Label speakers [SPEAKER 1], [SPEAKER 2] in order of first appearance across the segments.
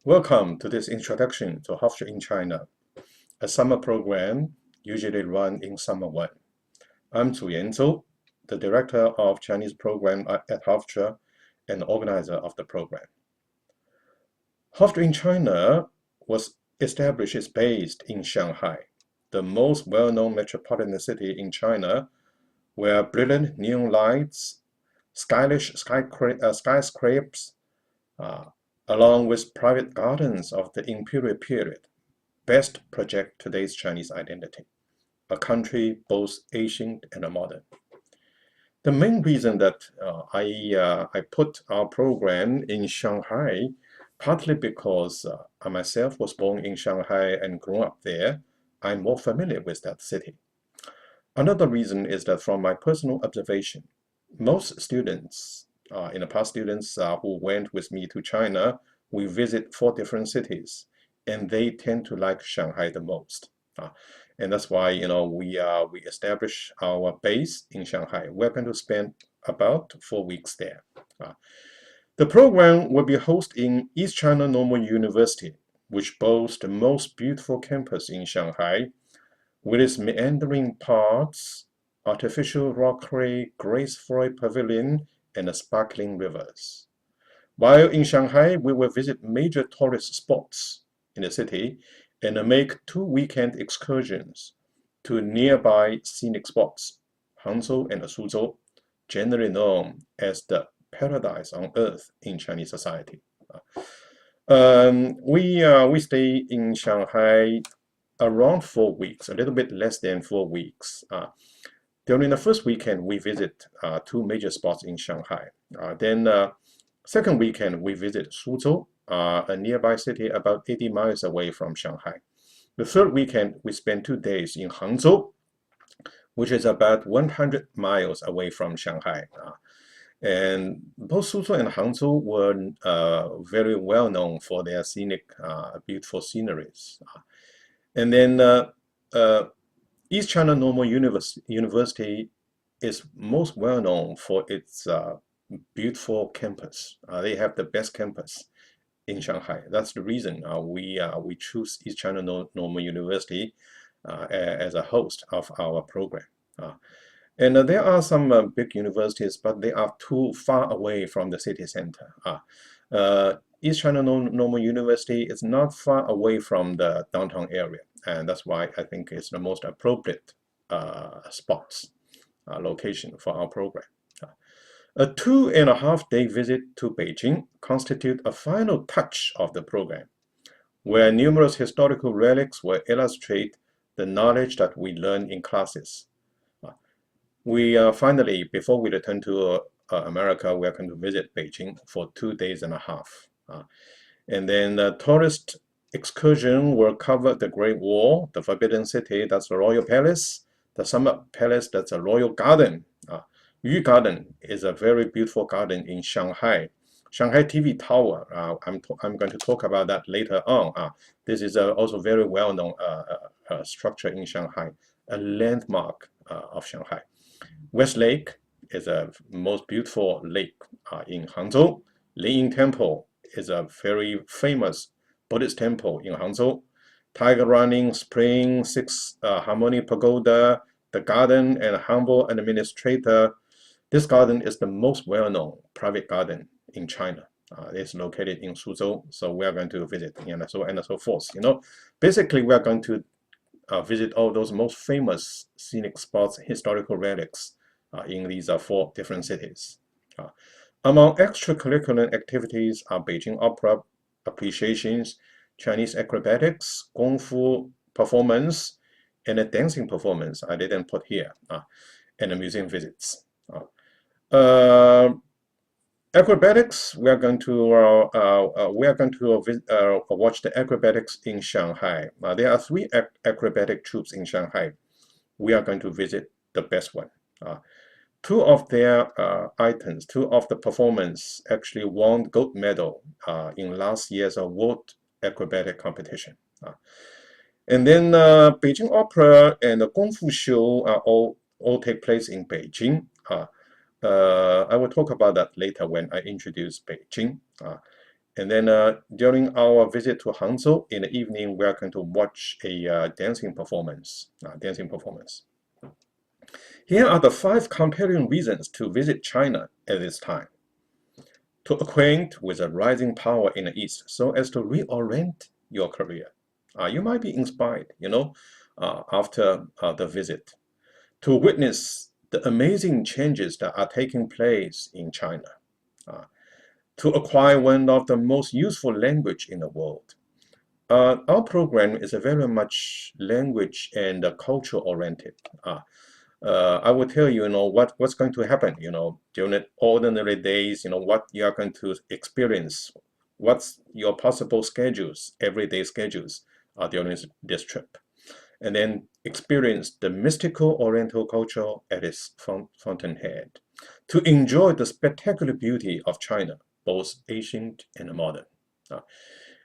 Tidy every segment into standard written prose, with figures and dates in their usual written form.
[SPEAKER 1] Welcome to this introduction to Hofstra in China, a summer program usually run in summer one. I'm Zhu Yanzhou, the director of Chinese program at Hofstra and organizer of the program. Hofstra in China was established is based in Shanghai, the most well-known metropolitan city in China, where brilliant neon lights, stylish skyscrapers, uh, along with private gardens of the imperial period, best project today's Chinese identity, a country both ancient and modern. The main reason that I put our program in Shanghai, partly because I myself was born in Shanghai and grew up there, I'm more familiar with that city. Another reason is that from my personal observation, most students, in the past students who went with me to China, we visit 4 different cities, and they tend to like Shanghai the most. And that's why we establish our base in Shanghai. We're going to spend about 4 weeks there. The program will be hosted in East China Normal University, which boasts the most beautiful campus in Shanghai, with its meandering paths, artificial rockery, graceful pavilion, and sparkling rivers. While in Shanghai, we will visit major tourist spots in the city and make 2 weekend excursions to nearby scenic spots, Hangzhou and Suzhou, generally known as the paradise on earth in Chinese society. We stay in Shanghai around 4 weeks, a little bit less than 4 weeks. During the first weekend, we visit 2 major spots in Shanghai. Then second weekend, we visit Suzhou, a nearby city about 80 miles away from Shanghai. The third weekend, we spend 2 days in Hangzhou, which is about 100 miles away from Shanghai. And both Suzhou and Hangzhou were very well known for their scenic, beautiful sceneries. And then East China Normal University is most well known for its beautiful campus. They have the best campus in Shanghai. That's the reason we choose East China Normal University as a host of our program. And there are some big universities, but they are too far away from the city center. East China Normal University is not far away from the downtown area, and that's why I think it's the most appropriate location for our program. A 2.5-day visit to Beijing constitute a final touch of the program, where numerous historical relics will illustrate the knowledge that we learn in classes. We finally, before we return to America, we are going to visit Beijing for 2.5 days. And then the tourist excursion will cover the Great Wall, the Forbidden City, that's the Royal Palace, the Summer Palace, that's a Royal Garden. Yu Garden is a very beautiful garden in Shanghai. Shanghai TV Tower, I'm going to talk about that later on. This is also very well-known structure in Shanghai, a landmark of Shanghai. West Lake is a most beautiful lake in Hangzhou. Liying Temple is a very famous Buddhist temple in Hangzhou. Tiger Running Spring, Six Harmony Pagoda, the garden and humble administrator. This garden is the most well-known private garden in China. It's located in Suzhou, so we are going to visit and so forth. Basically, we are going to visit all those most famous scenic spots, historical relics in these 4 different cities. Among extracurricular activities are Beijing opera appreciations, Chinese acrobatics, Kung Fu performance, and a dancing performance I didn't put here, and the museum visits. Acrobatics, we are going to watch the acrobatics in Shanghai. There are 3 acrobatic troupes in Shanghai. We are going to visit the best one. 2 of their items, 2 of the performance actually won gold medal in last year's World Acrobatic Competition. And then Beijing Opera and the Kung Fu show all take place in Beijing. I will talk about that later when I introduce Beijing. And then during our visit to Hangzhou in the evening, we are going to watch a dancing performance. Here are the 5 compelling reasons to visit China at this time. To acquaint with the rising power in the East so as to reorient your career. You might be inspired, after the visit. To witness the amazing changes that are taking place in China. To acquire one of the most useful language in the world. Our program is a very much language and culture oriented. I will tell you, what's going to happen, during the ordinary days, what you are going to experience, what's your possible schedules, everyday schedules during this trip. And then experience the mystical Oriental culture at its fountainhead. To enjoy the spectacular beauty of China, both ancient and modern.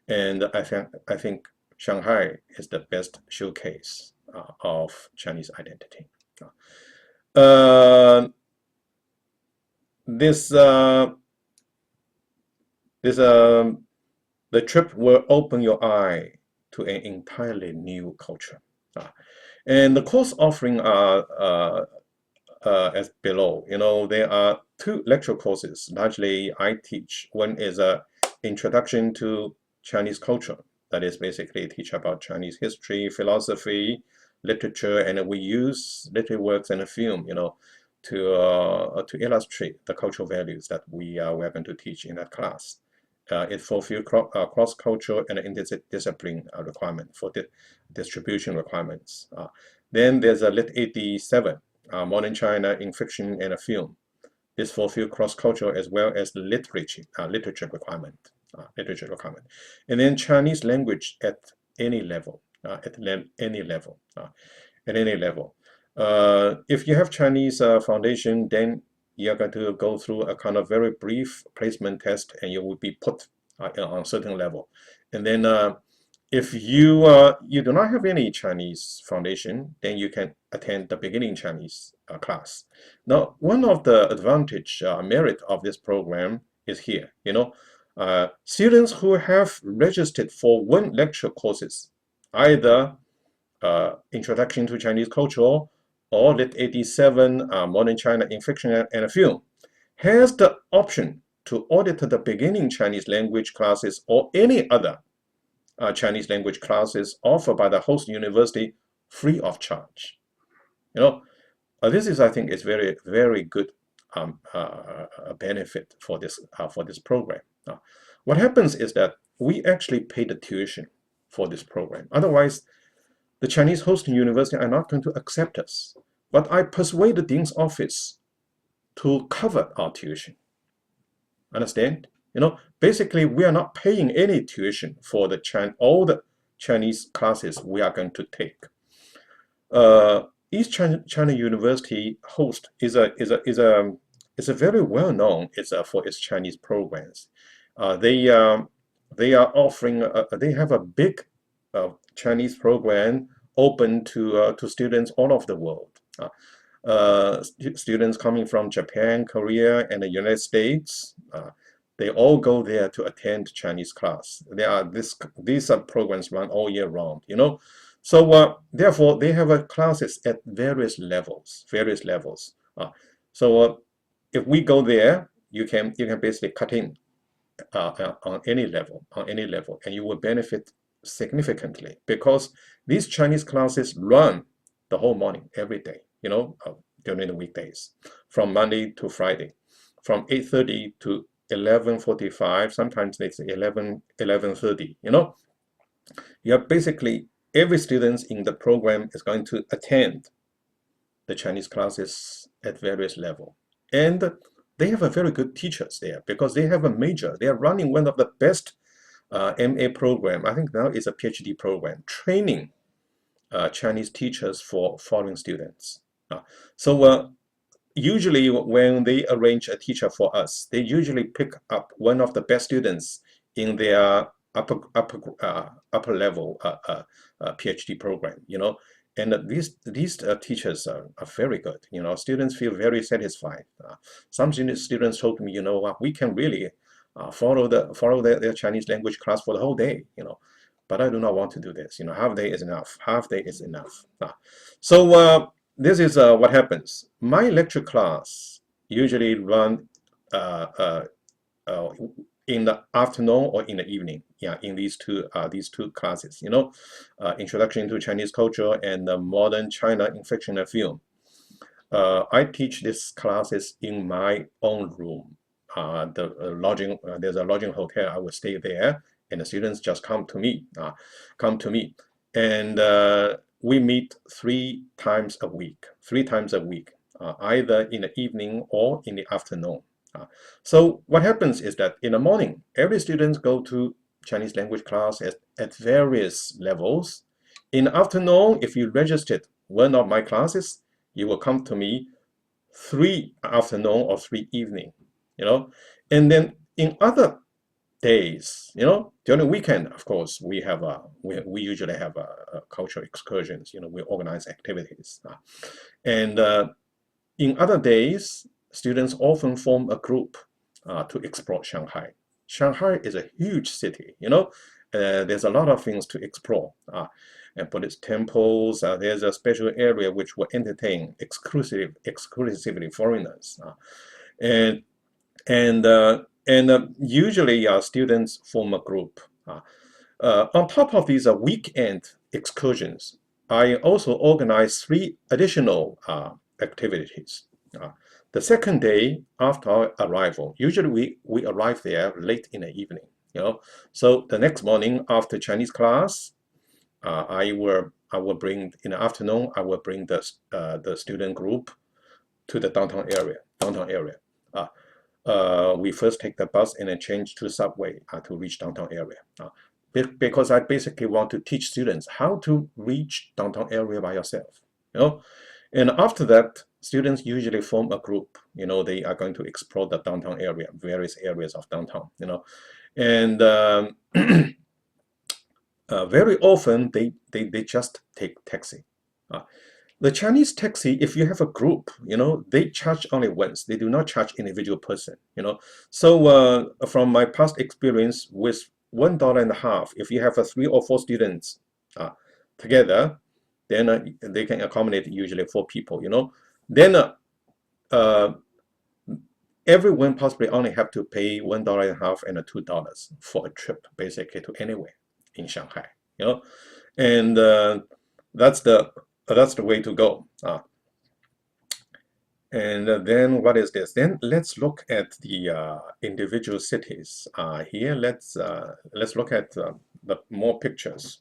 [SPEAKER 1] And I think Shanghai is the best showcase of Chinese identity. The trip will open your eye to an entirely new culture. And the course offering are as below. There are 2 lecture courses. Largely, I teach. One is a introduction to Chinese culture. That is basically teach about Chinese history, philosophy, literature, and we use literary works and a film, to illustrate the cultural values that we are going to teach in that class. It fulfills cross-cultural and interdiscipline requirement for the distribution requirements. Then there's a Lit 87, Modern China in Fiction and a Film. This fulfills cross-cultural as well as the literature requirement. And then Chinese language at any level. If you have Chinese foundation, then you're going to go through a kind of very brief placement test, and you will be put on a certain level. And then if you do not have any Chinese foundation, then you can attend the beginning Chinese class. Now, one of the merit of this program is here. Students who have registered for 1 lecture courses, either Introduction to Chinese Culture or Lit 87, Modern China in Fiction and a Film, has the option to audit the beginning Chinese language classes or any other Chinese language classes offered by the host university free of charge. This is, I think, is very, very good benefit for this program. What happens is that we actually pay the tuition for this program. Otherwise, the Chinese hosting university are not going to accept us. But I persuade the dean's office to cover our tuition. Understand? Basically, we are not paying any tuition for all the Chinese classes we are going to take. East China University host is a very well known for its Chinese programs. They are offering they have a big Chinese program open to students all over the world. Students coming from Japan, Korea, and the United States. They all go there to attend Chinese class. These programs run all year round. So therefore, they have classes at various levels. So if we go there, you can basically cut in on any level, and you will benefit significantly because these Chinese classes run the whole morning every day. During the weekdays, from Monday to Friday, from 8:30 to 11:45. Sometimes it's 11:30. Basically every student in the program is going to attend the Chinese classes at various levels. And they have a very good teachers there because they have a major. They are running one of the best MA program. I think now it's a PhD program, training Chinese teachers for foreign students. So usually when they arrange a teacher for us, they usually pick up one of the best students in their upper level PhD program. And these teachers are very good. Students feel very satisfied. Some students told me, we can really follow their Chinese language class for the whole day, But I do not want to do this. Half day is enough. Half day is enough. So this is what happens. My lecture class usually run uh, uh, uh, in the afternoon or in the evening. Yeah, in these two classes. Introduction to Chinese Culture and Modern China in Fiction and Film. I teach these classes in my own room. There's a lodging hotel. I will stay there, and the students just come to me. And we meet 3 times a week. Either in the evening or in the afternoon. So what happens is that in the morning, every student go to Chinese language class at various levels. In the afternoon, if you registered one of my classes, you will come to me 3 afternoon or 3 evening, and then in other days, during the weekend, of course, we usually have cultural excursions, we organize activities, and in other days, students often form a group to explore Shanghai. Shanghai is a huge city, there's a lot of things to explore. And for its temples, there's a special area which will entertain exclusively foreigners. And usually students form a group. On top of these weekend excursions, I also organize 3 additional activities. The second day after our arrival, usually we arrive there late in the evening. So the next morning after Chinese class, I will bring in the afternoon. I will bring the student group to the downtown area. We first take the bus and then change to the subway to reach downtown area. Because I basically want to teach students how to reach downtown area by yourself. And after that, students usually form a group. They are going to explore the downtown area, various areas of downtown. And very often they just take taxi. The Chinese taxi, if you have a group, they charge only once. They do not charge individual person. So from my past experience, with $1.50, if you have 3 or 4 students together, then they can accommodate usually 4 people. Then everyone possibly only have to pay $1.50 and $2 for a trip, basically to anywhere in Shanghai. And that's the way to go. And then what is this? Then let's look at the individual cities. Here, let's look at the more pictures.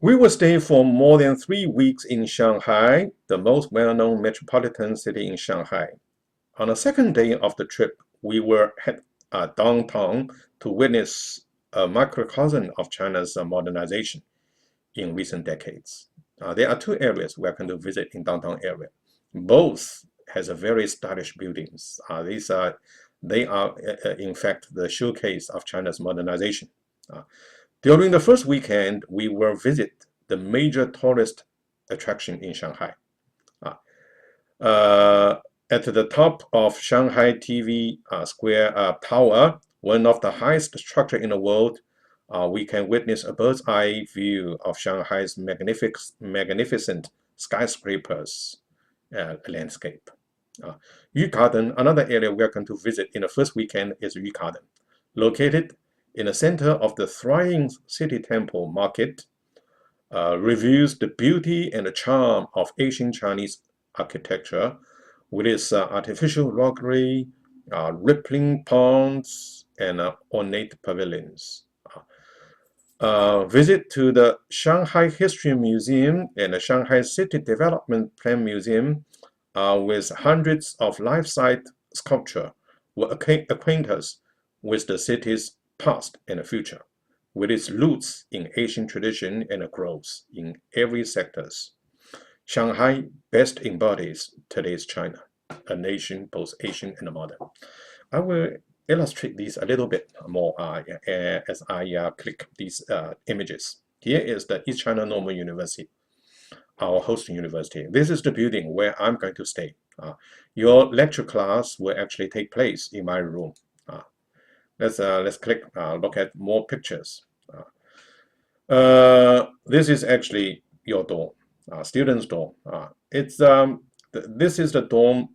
[SPEAKER 1] We will stay for more than 3 weeks in Shanghai, the most well-known metropolitan city in Shanghai. On the second day of the trip, we were head downtown to witness a microcosm of China's modernization in recent decades. There are 2 areas we are going to visit in downtown area. Both has a very stylish buildings. They are in fact the showcase of China's modernization. During the first weekend, we will visit the major tourist attraction in Shanghai. At the top of Shanghai TV Square Tower, one of the highest structure in the world, we can witness a bird's eye view of Shanghai's magnificent skyscrapers landscape. Yu Garden, another area we are going to visit in the first weekend, is Yu Garden. Located in the center of the thriving city temple market, reveals the beauty and the charm of ancient Chinese architecture with its artificial rockery, rippling ponds, and ornate pavilions. Visit to the Shanghai History Museum and the Shanghai City Development Plan Museum with hundreds of life-size sculpture will acquaint us with the city's past and future, with its roots in Asian tradition and growth in every sectors. Shanghai best embodies today's China, a nation both Asian and modern. I will illustrate these a little bit more as I click these images. Here is the East China Normal University, our host university. This is the building where I'm going to stay. Your lecture class will actually take place in my room. Let's click look at more pictures. This is actually your dorm, student's dorm. This is the dorm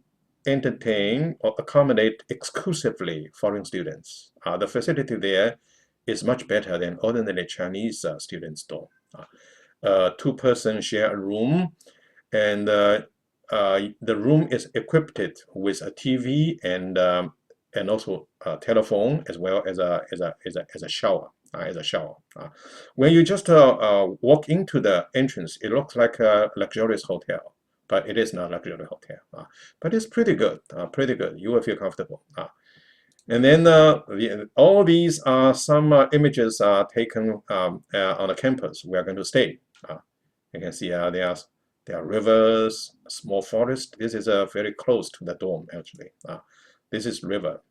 [SPEAKER 1] entertain or accommodate exclusively foreign students. The facility there is much better than ordinary Chinese students' dorm. Two-person share a room, and the room is equipped with a TV and also a telephone as well as a shower. When you just walk into the entrance, it looks like a luxurious hotel, but it is not a luxurious hotel. But it's pretty good, pretty good. You will feel comfortable. And then all these are some images taken on the campus we are going to stay. You can see there are rivers, small forest. This is very close to the dorm actually. This is river.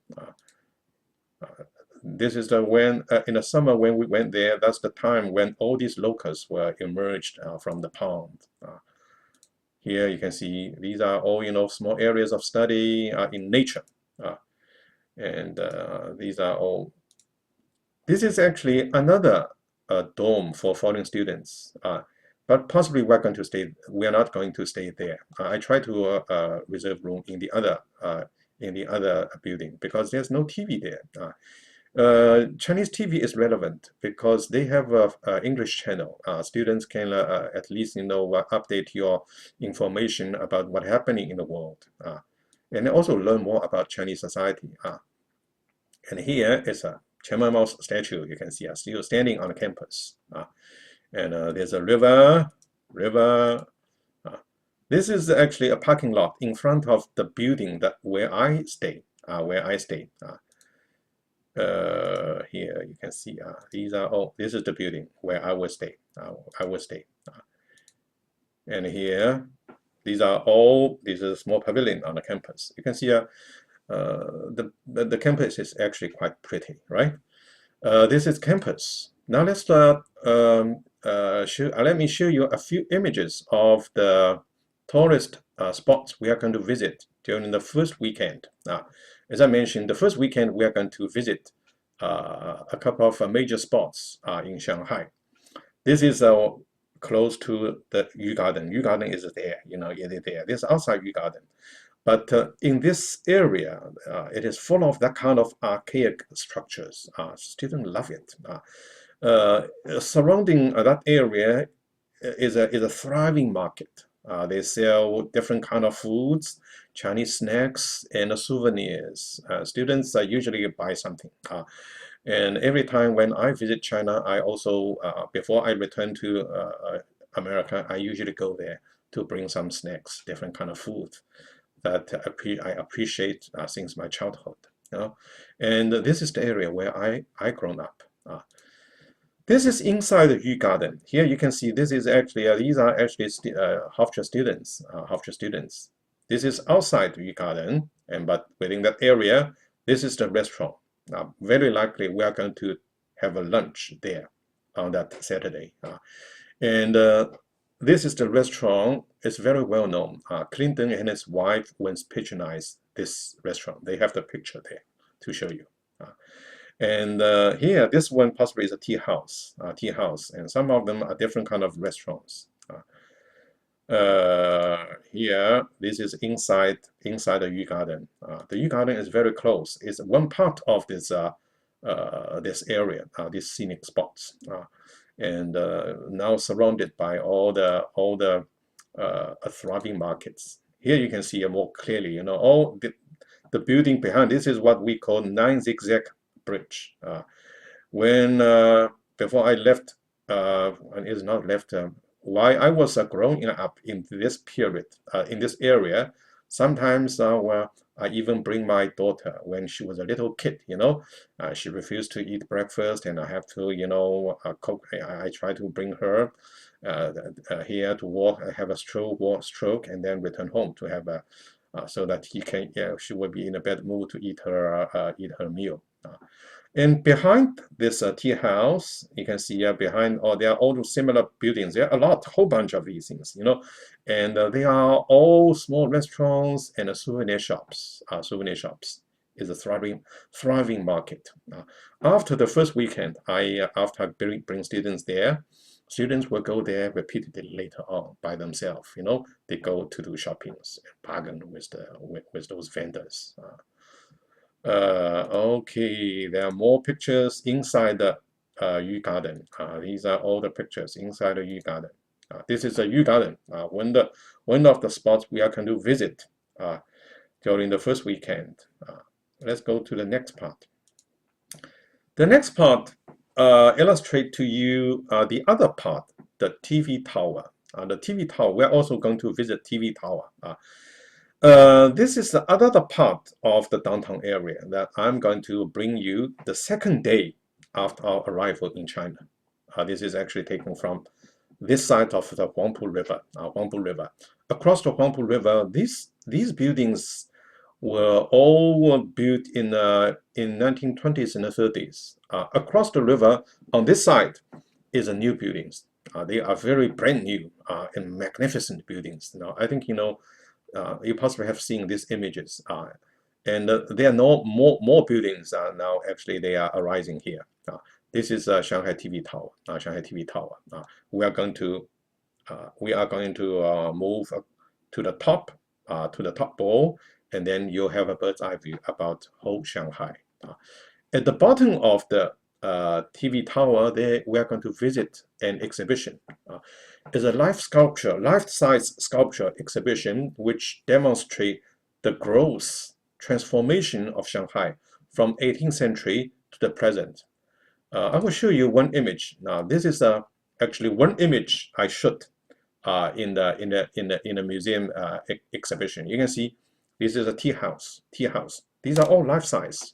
[SPEAKER 1] This is when in the summer when we went there. That's the time when all these locusts were emerged from the pond. Here you can see these are all small areas of study in nature, and these are all. This is actually another dorm for foreign students, but possibly we're going to stay. We are not going to stay there. I try to reserve room in the other building because there's no TV there. Chinese TV is relevant because they have a English channel. Students can at least update your information about what's happening in the world, and also learn more about Chinese society. And here is a Chairman Mao's statue. You can see still standing on the campus. And there's a river. This is actually a parking lot in front of the building where I stay. Here you can see these are all. This is the building where I will stay. And here, these are all. This is a small pavilion on the campus. You can see the campus is actually quite pretty, right? This is campus. Now let's let me show you a few images of the tourist spots we are going to visit during the first weekend. As I mentioned, the first weekend we are going to visit a couple of major spots in Shanghai. This is close to the Yu Garden. Yu Garden is there, it is there. This is outside Yu Garden. But in this area, it is full of that kind of archaic structures. Students love it. Surrounding that area is a thriving market. They sell different kind of foods, Chinese snacks, and souvenirs. Students usually buy something. And every time when I visit China, I also, before I return to America, I usually go there to bring some snacks, different kind of food that I appreciate since my childhood. And this is the area where I grown up. This is inside the Yu Garden. Here you can see this is actually these are actually Hofstra students. This is outside the Yu Garden, but within that area, this is the restaurant. Very likely we are going to have a lunch there on that Saturday. And this is the restaurant. It's very well known. Clinton and his wife once patronized this restaurant. They have the picture there to show you. And here, this one possibly is a tea house, and some of them are different kind of restaurants. Here, this is inside the Yu Garden. The Yu Garden is very close. It's one part of this this area, these scenic spots, and now surrounded by all the thriving markets. Here you can see more clearly. All the building behind. This is what we call 9 zigzag bridge. Before I left, and is not left. While I was growing up in this period, in this area, sometimes I even bring my daughter when she was a little kid. She refused to eat breakfast, and I have to, cook. I try to bring her here to walk, have a stroke, and then return home to have a, so that she will be in a better mood to eat her meal. And behind this tea house, you can see behind, there are all similar buildings. There are a whole bunch of these things, and they are all small restaurants and souvenir shops. is a thriving market. After the first weekend, after I bring students there, students will go there repeatedly later on by themselves. They go to do shoppings and bargain with those vendors. Okay, there are more pictures inside the Yu Garden. These are all the pictures inside the Yu Garden. This is a Yu Garden. One of the spots we are going to visit during the first weekend. Let's go to the next part. The next part illustrate to you the other part, the TV tower. The TV tower, we're also going to visit TV tower. This is the other part of the downtown area that I'm going to bring you the second day after our arrival in China. This is actually taken from this side of the Huangpu River. Across the Huangpu River, these buildings were all built in 1920s and 30s. Across the river, on this side, is a new buildings. They are very brand new and magnificent buildings. Now, I think you possibly have seen these images, and there are no more buildings now. Actually, they are arising here. This is Shanghai TV Tower. Shanghai TV Tower. We are going to move to the top bowl, and then you'll have a bird's eye view about whole Shanghai. At the bottom of the TV tower, there we are going to visit an exhibition. It's a life-size sculpture exhibition which demonstrates the growth, transformation of Shanghai from 18th century to the present. I will show you one image. Now, this is actually one image I shot in the museum exhibition. You can see this is a tea house. These are all life-size.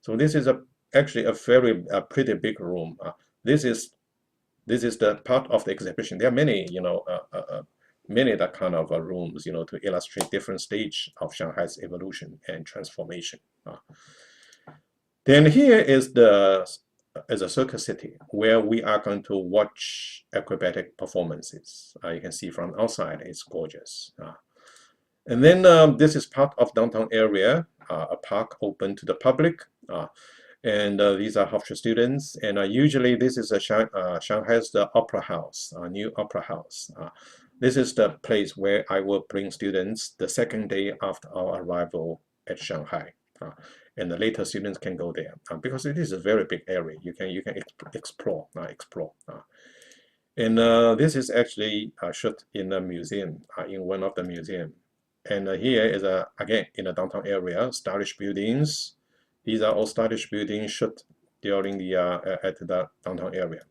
[SPEAKER 1] So this is actually a very pretty big room. This is the part of the exhibition. There are many, many that kind of rooms, to illustrate different stage of Shanghai's evolution and transformation. Then here is a circus city where we are going to watch acrobatic performances. You can see from outside, it's gorgeous. And then this is part of downtown area, a park open to the public. And these are Hofstra students, and usually this is Shanghai's the opera house, new opera house. This is the place where I will bring students the second day after our arrival at Shanghai, and the later students can go there because it is a very big area. You can explore. And this is actually shot in a museum, in one of the museum. And here is again in the downtown area, stylish buildings. These are all stylish buildings shot during at the downtown area.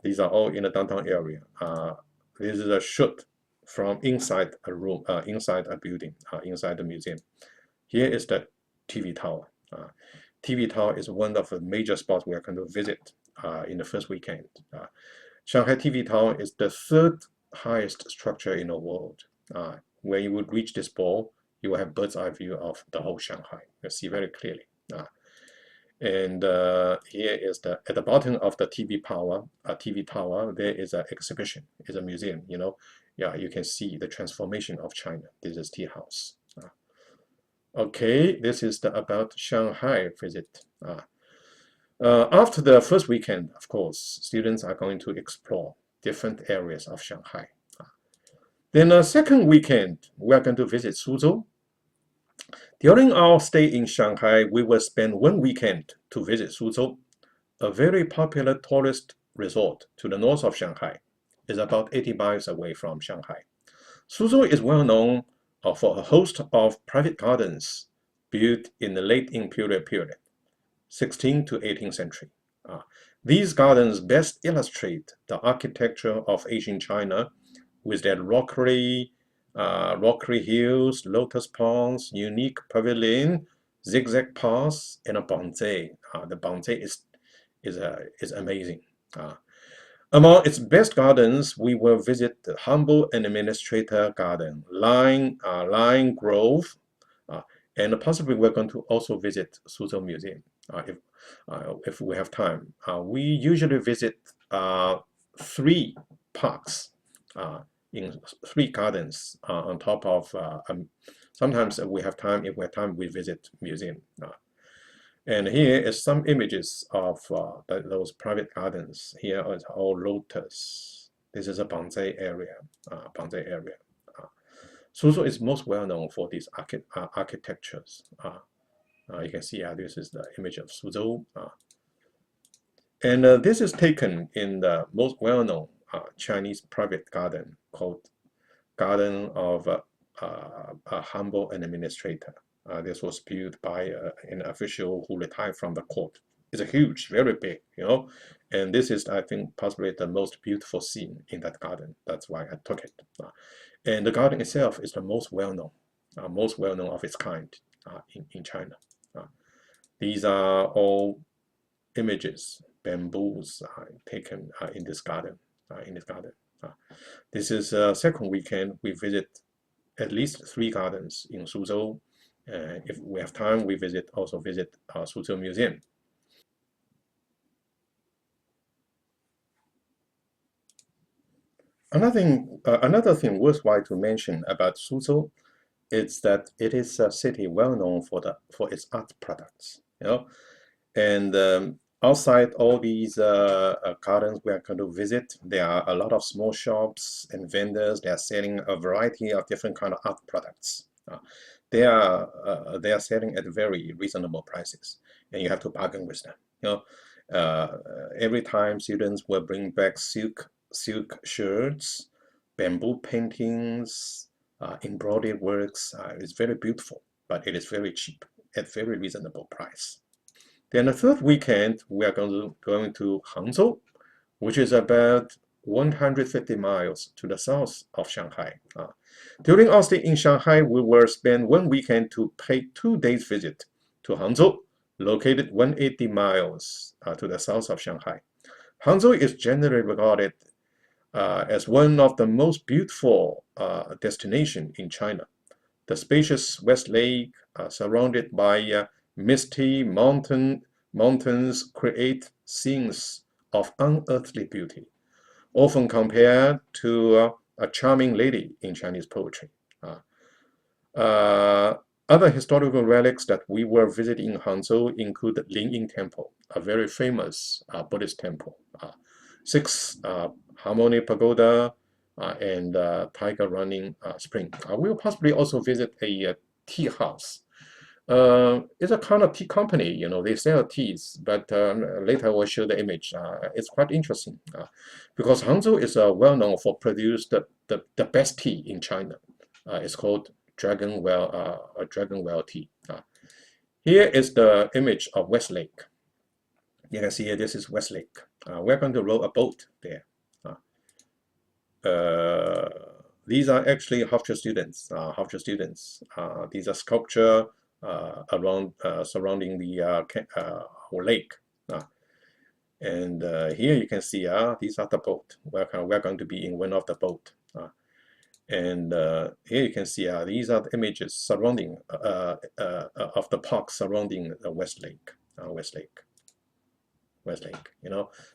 [SPEAKER 1] These are all in the downtown area. This is a shot from inside a room, inside a building, inside the museum. Here is the TV tower. TV tower is one of the major spots we are going to visit in the first weekend. Shanghai TV tower is the third highest structure in the world. When you would reach this ball, you will have bird's eye view of the whole Shanghai. You see very clearly. And here is at the bottom of the TV tower, there is an exhibition, is a museum. You can see the transformation of China. This is tea house. Okay, this is about Shanghai visit. After the first weekend, of course, students are going to explore different areas of Shanghai. Then the second weekend, we are going to visit Suzhou. During our stay in Shanghai, we will spend one weekend to visit Suzhou, a very popular tourist resort to the north of Shanghai. It's about 80 miles away from Shanghai. Suzhou is well known for a host of private gardens built in the late Imperial period, 16th to 18th century. These gardens best illustrate the architecture of ancient China with their rockery hills, lotus ponds, unique pavilion, zigzag paths, and a bonsai. The bonsai is amazing. Among its best gardens, we will visit the humble and administrator garden, Line Grove, and possibly we're going to also visit Suzhou Museum if we have time. We usually visit 3 parks in 3 gardens on top of Sometimes we have time. If we have time, we visit museum. And here is some images of those private gardens. Here is all lotus. This is a bonsai area. Suzhou is most well known for these architectures. You can see this is the image of Suzhou. And this is taken in the most well-known Chinese private garden called Garden of a Humble Administrator. This was built by an official who retired from the court. It's a huge, very big, and this is, I think, possibly the most beautiful scene in that garden. That's why I took it. And the garden itself is the most well-known of its kind in China. These are all images, bamboos taken in this garden. This is second weekend. We visit at least 3 gardens in Suzhou. If we have time, we also visit Suzhou Museum. Another thing worthwhile to mention about Suzhou is that it is a city well known for its art products. And outside all these gardens we are going to visit, there are a lot of small shops and vendors. They are selling a variety of different kind of art products. They are selling at very reasonable prices, and you have to bargain with them. Every time students will bring back silk shirts, bamboo paintings, embroidered works. It's very beautiful, but it is very cheap at very reasonable price. Then the third weekend, we are going to Hangzhou, which is about 150 miles to the south of Shanghai. During our stay in Shanghai, we will spend 1 weekend to pay 2 days visit to Hangzhou, located 180 miles to the south of Shanghai. Hangzhou is generally regarded as one of the most beautiful destinations in China. The spacious West Lake, surrounded by misty mountains, create scenes of unearthly beauty, often compared to a charming lady in Chinese poetry. Other historical relics that we were visiting in Hangzhou include the Lingying Temple, a very famous Buddhist temple, 6 Harmony Pagoda, and Tiger Running Spring. We'll possibly also visit a tea house. It's a kind of tea company, they sell teas, but later I will show the image. It's quite interesting because Hangzhou is well known for produce the best tea in China. It's called Dragon Well tea. Here is the image of West Lake. You can see here, this is West Lake. We're going to row a boat there. These are actually Hofstra students. These are sculpture around surrounding the lake. And here you can see these are the boat. We're going to be in one of the boat. And here you can see these are the images surrounding of the park surrounding the West Lake.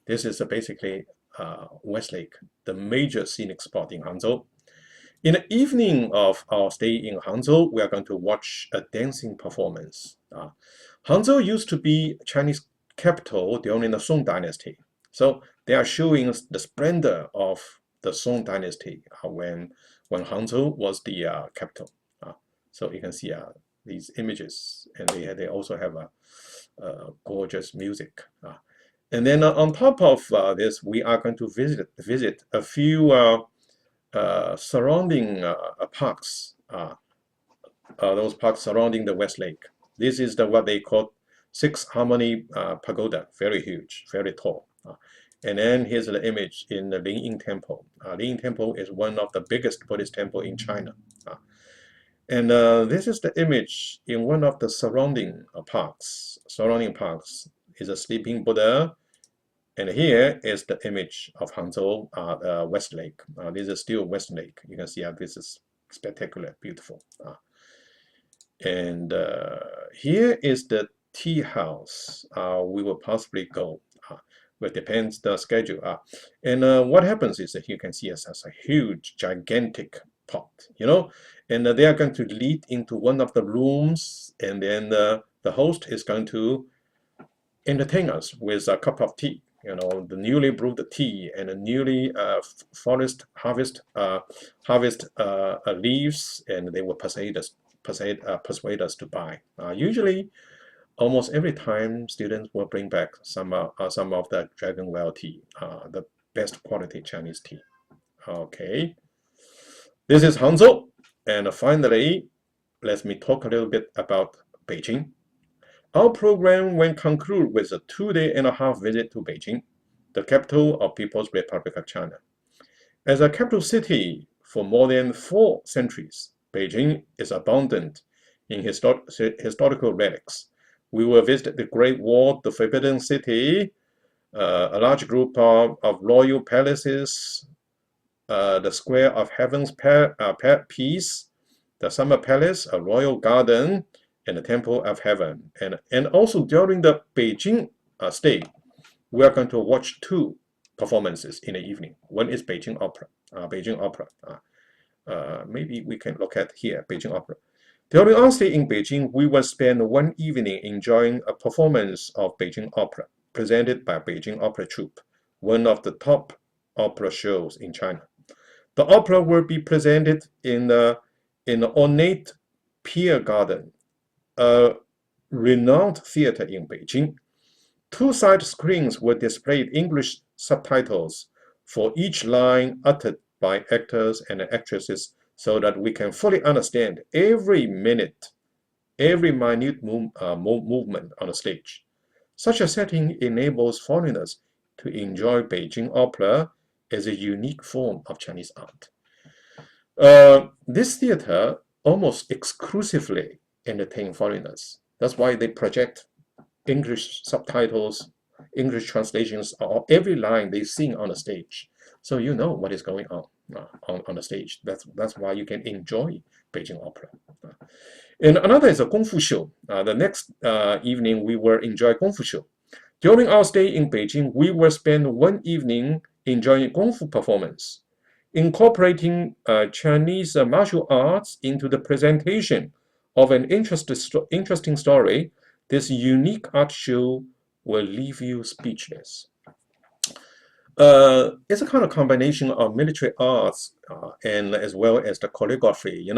[SPEAKER 1] This is basically West Lake, the major scenic spot in Hangzhou. In the evening of our stay in Hangzhou, we are going to watch a dancing performance. Hangzhou used to be Chinese capital during the Song Dynasty. So they are showing the splendor of the Song Dynasty when Hangzhou was the capital. So you can see these images, and they also have a gorgeous music. And then on top of this, we are going to visit a few surrounding parks, those parks surrounding the West Lake. This is what they call 6 Harmony Pagoda, very huge, very tall. And then here's the image in the Lingying Temple. Lingying Temple is one of the biggest Buddhist temples in China. And this is the image in one of the surrounding parks. Surrounding parks is a sleeping Buddha. And here is the image of Hangzhou, West Lake. This is still West Lake. You can see this is spectacular, beautiful. And here is the tea house. We will possibly go. But depends the schedule. And what happens is that you can see it as a huge, gigantic pot, and they are going to lead into one of the rooms, and then the host is going to entertain us with a cup of tea. The newly brewed tea and the newly forest harvest leaves, and they will persuade us to buy. Usually, almost every time, students will bring back some of the Dragon Well tea, the best quality Chinese tea. Okay, this is Hangzhou, and finally, let me talk a little bit about Beijing. Our program will conclude with a 2-day-and-a-half visit to Beijing, the capital of People's Republic of China. As a capital city for more than 4 centuries, Beijing is abundant in historical relics. We will visit the Great Wall, the Forbidden City, a large group of royal palaces, the Square of Heaven's Peace, the Summer Palace, a royal garden, and the Temple of Heaven. And also during the Beijing stay, we are going to watch 2 performances in the evening. One is Beijing Opera. Maybe we can look at here, Beijing Opera. During our stay in Beijing, we will spend one evening enjoying a performance of Beijing Opera, presented by Beijing Opera Troupe, one of the top opera shows in China. The opera will be presented in the ornate Pier Garden, a renowned theater in Beijing. 2 side screens will display English subtitles for each line uttered by actors and actresses, so that we can fully understand every minute, every minute movement on the stage. Such a setting enables foreigners to enjoy Beijing opera as a unique form of Chinese art. This theater almost exclusively entertain foreigners. That's why they project English subtitles, English translations of every line they sing on the stage. So you know what is going on the stage. That's why you can enjoy Beijing opera. And another is a Kung Fu show. The next evening we will enjoy Kung Fu show. During our stay in Beijing, we will spend one evening enjoying Kung Fu performance, incorporating Chinese martial arts into the presentation of an interesting story. This unique art show will leave you speechless. It's a kind of combination of military arts and as well as the choreography.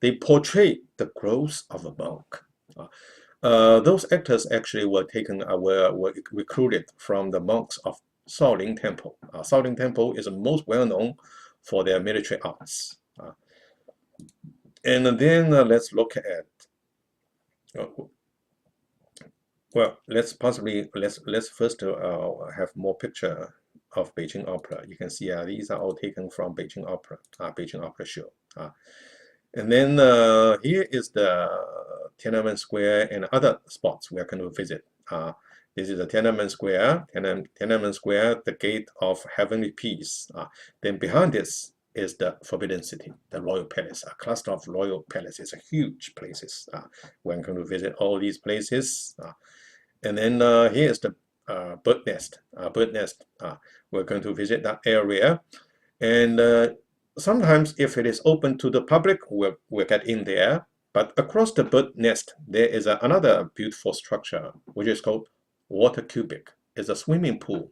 [SPEAKER 1] They portray the growth of a monk. Those actors actually were recruited from the monks of Shaolin Temple. Shaolin Temple is most well known for their military arts. And then let's look at. Well, let's first have more picture of Beijing Opera. You can see these are all taken from Beijing Opera, Beijing Opera show. And then here is the Tiananmen Square and other spots we are going to visit. This is the Tiananmen Square, the Gate of Heavenly Peace. Then behind this is the Forbidden City, the Royal Palace, a cluster of royal palaces, huge places. We're going to visit all these places. And then here is the bird nest. We're going to visit that area. And sometimes if it is open to the public, we'll get in there. But across the bird nest, there is another beautiful structure, which is called Water Cubic. It's a swimming pool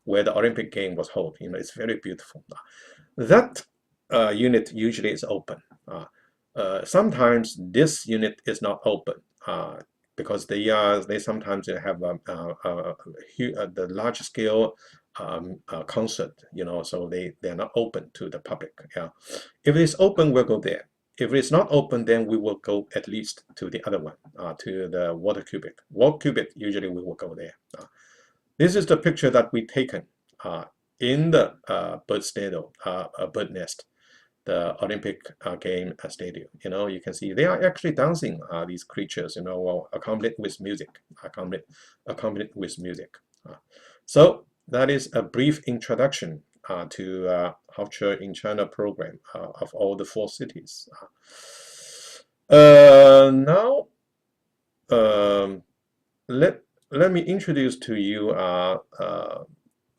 [SPEAKER 1] where the Olympic game was held. It's very beautiful. That unit usually is open. Sometimes this unit is not open because they sometimes have the large scale concert. So they're not open to the public. If it's open, we'll go there. If it's not open, then we will go at least to the other one, to the Water Cubic. Water Cubic, usually we will go there. This is the picture that we taken in the bird nest, the Olympic game stadium. You can see they are actually dancing, these creatures, accompanied with music, So that is a brief introduction to Hofstra in China program of all the 4 cities. Now, let me introduce to you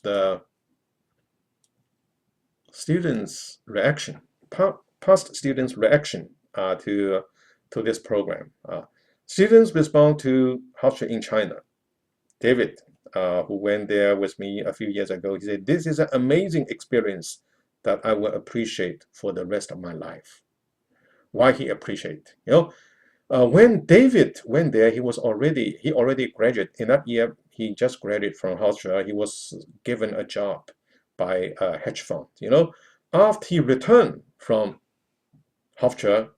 [SPEAKER 1] the students' reaction, past students' reaction to this program. Students respond to Hofstra in China. David, who went there with me a few years ago, he said, "This is an amazing experience that I will appreciate for the rest of my life." Why he appreciate? When David went there, he already graduated. In that year, he just graduated from Hofstra. He was given a job by a hedge fund. After he returned from Hofstra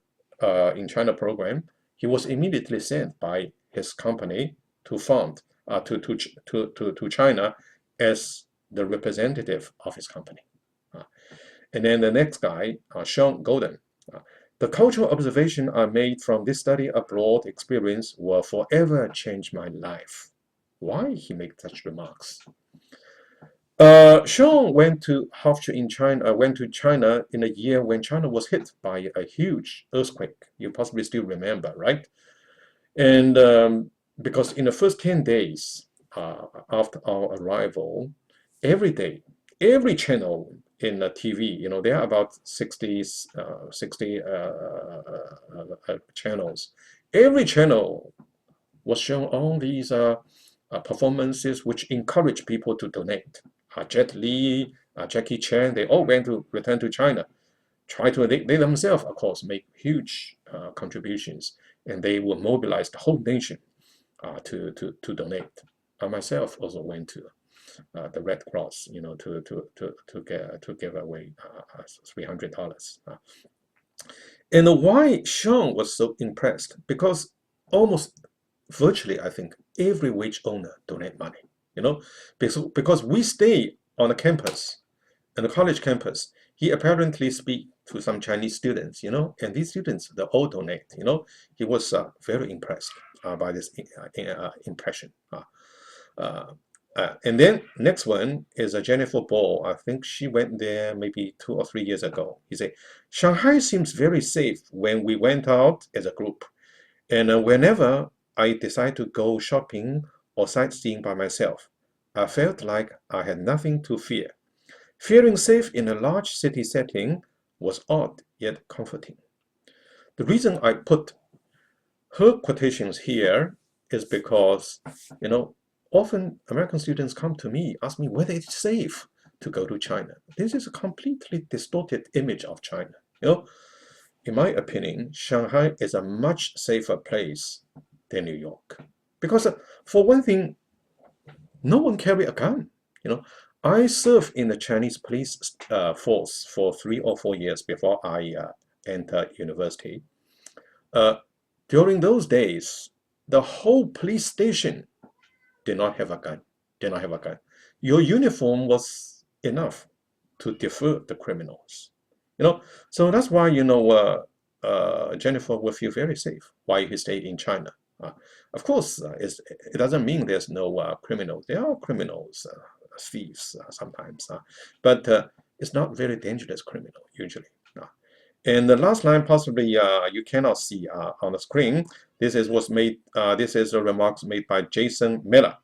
[SPEAKER 1] in China program, he was immediately sent by his company to fund to China as the representative of his company. And then the next guy, Sean Golden. The cultural observation I made from this study abroad experience will forever change my life. Why he made such remarks? Sean went to Hofstra in China. Went to China in a year when China was hit by a huge earthquake. You possibly still remember, right? And because in the first 10 days after our arrival, every day, every channel in the TV, there are about 60 channels. Every channel was showing all these performances which encourage people to donate. Jet Li, Jackie Chan, they all return to China. They themselves, of course, make huge contributions, and they will mobilize the whole nation to donate. I myself also went to the Red Cross, to give away $300. And why Sean was so impressed? Because almost virtually, I think, every wage owner donate money. Because we stay on the campus, on the college campus. He apparently speak to some Chinese students, and these students, they all donate. He was very impressed by this impression. And then next one is Jennifer Ball. I think she went there maybe 2 or 3 years ago. He said, Shanghai seems very safe when we went out as a group. And whenever I decide to go shopping or sightseeing by myself, I felt like I had nothing to fear. Feeling safe in a large city setting was odd yet comforting. The reason I put her quotations here is because, often American students come to me, ask me whether it's safe to go to China. This is a completely distorted image of China. In my opinion, Shanghai is a much safer place than New York. Because for one thing, no one carry a gun. I served in the Chinese police force for 3 or 4 years before I entered university. During those days, the whole police station did not have a gun. Your uniform was enough to deter the criminals. So that's why Jennifer will feel very safe while you stay in China. Of course, it doesn't mean there's no criminals. There are criminals, thieves sometimes, but it's not very dangerous criminal usually. And the last line possibly you cannot see on the screen. This is a remarks made by Jason Miller.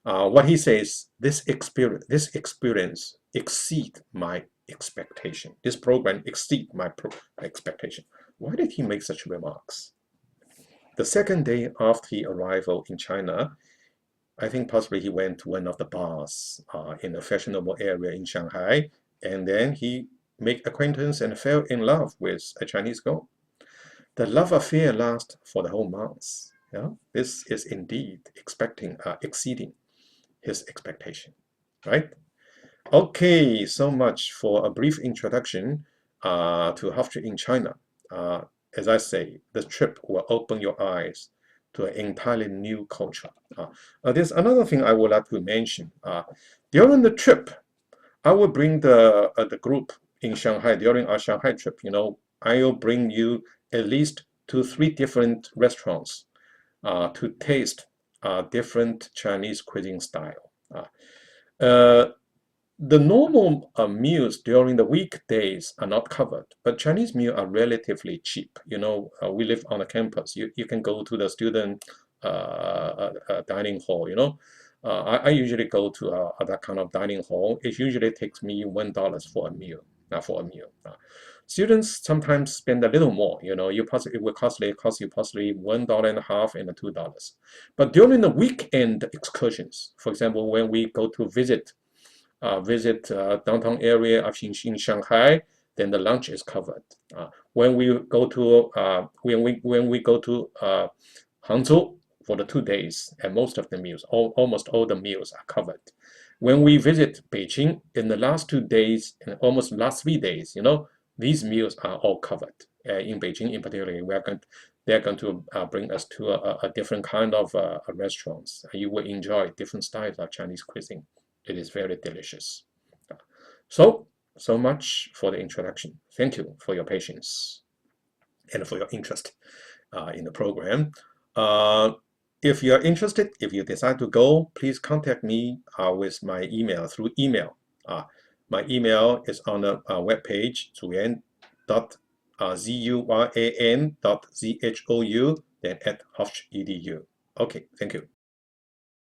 [SPEAKER 1] What he says, this experience exceed my expectation. This program exceed my expectation. Why did he make such remarks? The second day after his arrival in China, I think possibly he went to one of the bars in a fashionable area in Shanghai, and then he made acquaintance and fell in love with a Chinese girl. The love affair lasts for the whole month. This is indeed exceeding his expectation, right? Okay, so much for a brief introduction to Hofstra in China. As I say, the trip will open your eyes to an entirely new culture. There's another thing I would like to mention. During the trip, I will bring the group in Shanghai. During our Shanghai trip, I will bring you at least 2 or 3 different restaurants to taste different Chinese cuisine style. The normal meals during the weekdays are not covered, but Chinese meals are relatively cheap. We live on a campus. You can go to the student dining hall. I usually go to that kind of dining hall. It usually takes me $1 for a meal. for a meal. Students sometimes spend a little more. You know, it will cost you possibly $1.50 and $2. But during the weekend excursions, for example, when we go to visit downtown area of in Shanghai, then the lunch is covered. When we go to Hangzhou for the 2 days, and most of the meals, almost all the meals are covered. When we visit Beijing in the last 2 days and almost last 3 days, you know, these meals are all covered. In Beijing, in particular, they're going to bring us to a different kind of restaurants. You will enjoy different styles of Chinese cuisine. It is very delicious. So much for the introduction. Thank you for your patience and for your interest in the program. If you are interested, if you decide to go, please contact me with my email, through email. My email is on the webpage, zuyan.zhuou, then at Hofstra.edu. Okay, thank you.